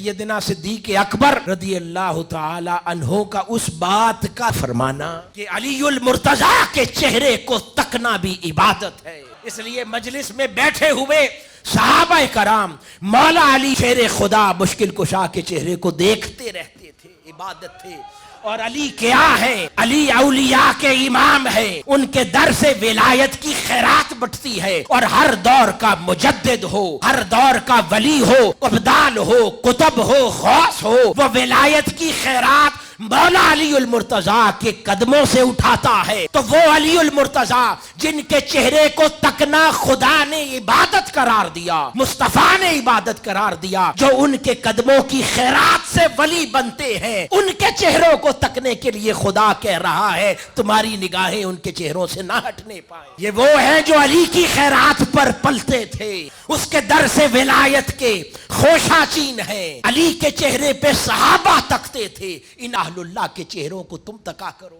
سیدنا صدیق اکبر رضی اللہ تعالی عنہ کا اس بات کا فرمانا کہ علی المرتضیٰ کے چہرے کو تکنا بھی عبادت ہے، اس لیے مجلس میں بیٹھے ہوئے صحابہ کرام مولا علی شیر خدا مشکل کشا کے چہرے کو دیکھتے رہتے تھے، عبادت تھے۔ اور علی کیا ہے؟ علی اولیاء کے امام ہیں، ان کے در سے ولایت کی خیرات بٹتی ہے، اور ہر دور کا مجدد ہو، ہر دور کا ولی ہو، ابدال ہو، قطب ہو، غوث ہو، وہ ولایت کی خیرات مولا علی المرتضیٰ کے قدموں سے اٹھاتا ہے۔ تو وہ علی المرتضیٰ جن کے چہرے کو تکنا خدا نے عبادت قرار دیا، مصطفیٰ نے عبادت قرار دیا، جو ان کے قدموں کی خیرات سے ولی بنتے ہیں، ان کے چہروں کو تکنے کے لیے خدا کہہ رہا ہے تمہاری نگاہیں ان کے چہروں سے نہ ہٹنے پائیں۔ یہ وہ ہیں جو علی کی خیرات پر پلتے تھے، اس کے در سے ولایت کے خوشا چین ہیں، علی کے چہرے پہ صحابہ تکتے تھے، ان اہل اللہ کے چہروں کو تم تکا کرو۔